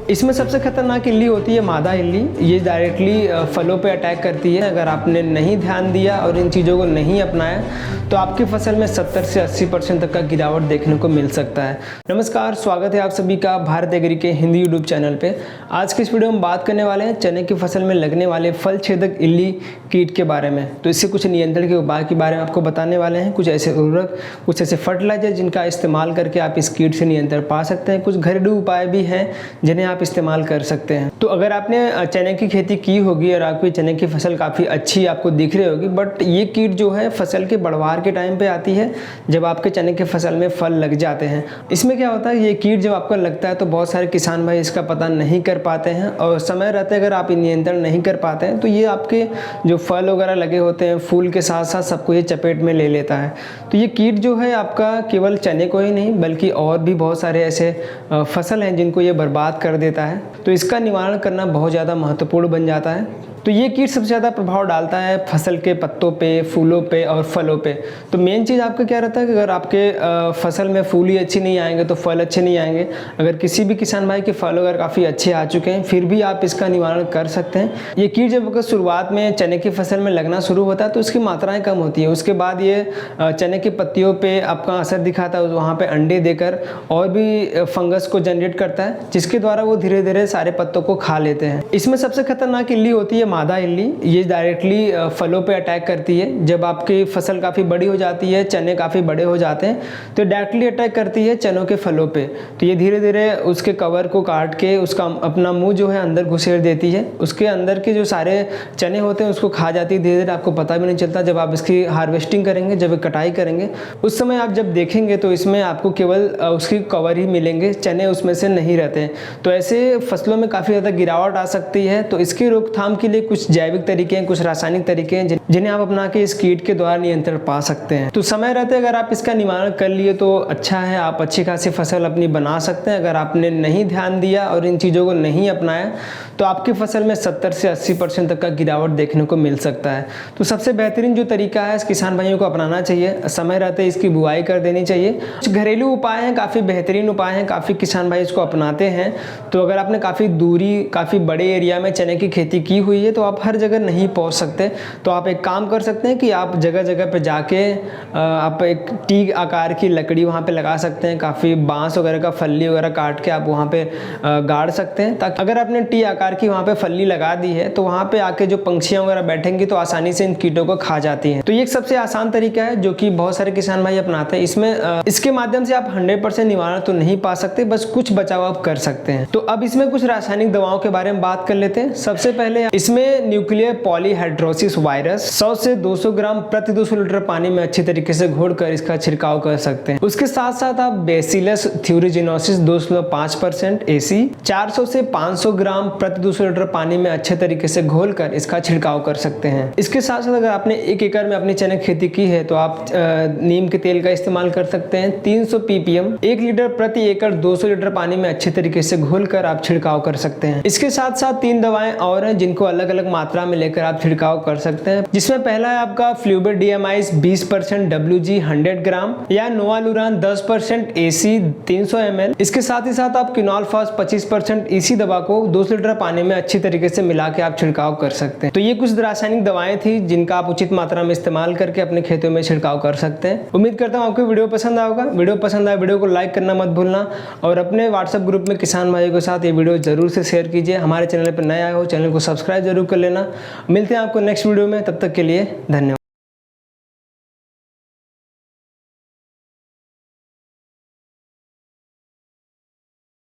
इसमें सबसे खतरनाक इल्ली होती है मादा इल्ली। ये डायरेक्टली फलों पे अटैक करती है। अगर आपने नहीं ध्यान दिया और इन चीज़ों को नहीं अपनाया तो आपकी फसल में 70 से 80% तक का गिरावट देखने को मिल सकता है। नमस्कार, स्वागत है आप सभी का भारत एग्री के हिंदी यूट्यूब चैनल पे। आज के इस वीडियो में बात करने वाले हैं चने की फसल में लगने वाले फल छेदक इल्ली कीट के बारे में। तो इससे कुछ नियंत्रण के उपाय के बारे में आपको बताने वाले हैं। कुछ ऐसे उर्वरक, कुछ ऐसे फर्टिलाइजर जिनका इस्तेमाल करके आप इस कीट से नियंत्रण पा सकते हैं। कुछ घरेलू उपाय भी हैं जिन्हें आप इस्तेमाल कर सकते हैं। तो अगर आपने चने की खेती की होगी और आपकी चने की फसल काफ़ी अच्छी आपको दिख रही होगी, बट ये कीट जो है फसल के बढ़वार के टाइम पे आती है जब आपके चने की फसल में फल लग जाते हैं। इसमें क्या होता है, ये कीट जब आपको लगता है तो बहुत सारे किसान भाई इसका पता नहीं कर पाते हैं और समय रहते अगर आप नियंत्रण नहीं कर पाते हैं तो ये आपके जो फल वगैरह लगे होते हैं, फूल के साथ साथ सबको ये चपेट में ले लेता है। तो ये कीट जो है आपका केवल चने को ही नहीं बल्कि और भी बहुत सारे ऐसे फसल हैं जिनको ये बर्बाद कर देता है। तो इसका निवारण करना बहुत ज़्यादा महत्वपूर्ण बन जाता है। तो ये कीट सबसे ज़्यादा प्रभाव डालता है फसल के पत्तों पे, फूलों पे और फलों पे। तो मेन चीज़ आपका क्या रहता है कि अगर आपके फसल में फूल ही अच्छी नहीं आएंगे तो फल अच्छे नहीं आएंगे। अगर किसी भी किसान भाई के फल अगर काफ़ी अच्छे आ चुके हैं फिर भी आप इसका निवारण कर सकते हैं। ये कीट जब अगर शुरुआत में चने की फसल में लगना शुरू होता है तो उसकी मात्राएँ कम होती है। उसके बाद ये चने की पत्तियों पर आपका असर दिखाता है, वहाँ पर अंडे देकर और भी फंगस को जनरेट करता है जिसके द्वारा वो धीरे धीरे सारे पत्तों को खा लेते हैं। इसमें सबसे खतरनाक इल्ली होती है मादा इल्ली। ये डायरेक्टली फलों पे अटैक करती है। जब आपकी फसल काफ़ी बड़ी हो जाती है, चने काफ़ी बड़े हो जाते हैं तो डायरेक्टली अटैक करती है चनों के फलों पे। तो ये धीरे धीरे उसके कवर को काट के उसका अपना मुंह जो है अंदर घुसेड़ देती है। उसके अंदर के जो सारे चने होते हैं उसको खा जाती है धीरे धीरे, आपको पता भी नहीं चलता। जब आप इसकी हार्वेस्टिंग करेंगे, जब कटाई करेंगे, उस समय आप जब देखेंगे तो इसमें आपको केवल उसकी कवर ही मिलेंगे, चने उसमें से नहीं रहते हैं। तो ऐसे फसलों में काफ़ी ज़्यादा गिरावट आ सकती है। तो इसकी रोकथाम के लिए कुछ जैविक तरीके हैं, कुछ रासायनिक तरीके हैं जिन्हें आप अपना के इस कीट के द्वारा नियंत्रण पा सकते हैं। तो समय रहते अगर आप इसका निवारण कर लिए तो अच्छा है, आप अच्छी खासी फसल अपनी बना सकते हैं। अगर आपने नहीं ध्यान दिया और इन चीज़ों को नहीं अपनाया तो आपकी फसल में 70 से 80% तक का गिरावट देखने को मिल सकता है। तो सबसे बेहतरीन जो तरीका है किसान भाइयों को अपनाना चाहिए, समय रहते इसकी बुआई कर देनी चाहिए। कुछ घरेलू उपाय हैं, काफ़ी बेहतरीन उपाय हैं, काफ़ी किसान भाई इसको अपनाते हैं। तो अगर आपने काफ़ी दूरी, काफ़ी बड़े एरिया में चने की खेती की हुई है तो आप हर जगह नहीं पहुंच सकते। तो आप एक काम कर सकते हैं कि आप जगह जगह पे जाके आप एक टी आकार की लकड़ी वहाँ पे लगा सकते हैं। काफ़ी बांस वगैरह का फल्ली वगैरह काट के आप वहाँ पे गाड़ सकते हैं, ताकि अगर आपने टी आकार की वहाँ पे फल्ली लगा दी है तो वहाँ पे आके जो पंछियाँ वगैरह बैठेंगी तो आसानी से इन कीटों को खा जाती हैं। तो ये एक सबसे आसान तरीका है जो कि बहुत सारे किसान भाई अपनाते हैं। इसमें इसके माध्यम से आप 100% निवारण तो नहीं पा सकते, बस कुछ बचाव आप कर सकते हैं। तो अब इसमें कुछ रासायनिक दवाओं के बारे में बात कर लेते हैं। सबसे पहले इसमें न्यूक्लियर पॉलीहाइड्रोसिस वायरस 100 से 200 ग्राम प्रति 200 लीटर पानी में अच्छी तरीके से घोलकर इसका छिड़काव कर सकते हैं। उसके साथ साथ आप बेसिलस थ्यूरिजिनोसिस 2.5% एसी 400 से 500 ग्राम प्रति 200 लीटर पानी में अच्छे तरीके से घोलकर इसका छिड़काव कर सकते हैं। इसके साथ साथ अगर आपने 1 एकड़ में अपनी चने की खेती की है तो आप नीम के तेल का इस्तेमाल कर सकते हैं। 300 ppm 1 लीटर प्रति एकड़ 200 लीटर पानी में अच्छे तरीके से घोलकर आप छिड़काव कर सकते हैं। इसके साथ साथ 3 दवाएं और हैं जिनको अलग अलग मात्रा में लेकर आप छिड़काव कर सकते हैं, जिसमें पहला है आपका फ्लूबिडियमाइस 20% WG 100 ग्राम या नोवालुरान 10% AC 300 ml। इसके साथ ही साथ आप क्विनोलफॉस 25% EC दवा को 200 लीटर पानी में अच्छी तरीके से मिला के आप छिड़काव कर सकते हैं। तो ये कुछ रासायनिक दवाएं थी जिनका आप उचित मात्रा में इस्तेमाल करके अपने खेतों में छिड़काव कर सकते हैं। उम्मीद करता हूँ आपको वीडियो पसंद आएगा। वीडियो पसंद आए वीडियो को लाइक करना मत भूलना और अपने व्हाट्सएप ग्रुप में किसान भाइयों के साथ ये वीडियो जरूर से शेयर कीजिए। हमारे चैनल पर नए आए हो चैनल को सब्सक्राइब जरूर कर लेना। मिलते हैं आपको नेक्स्ट वीडियो में, तब तक के लिए धन्यवाद।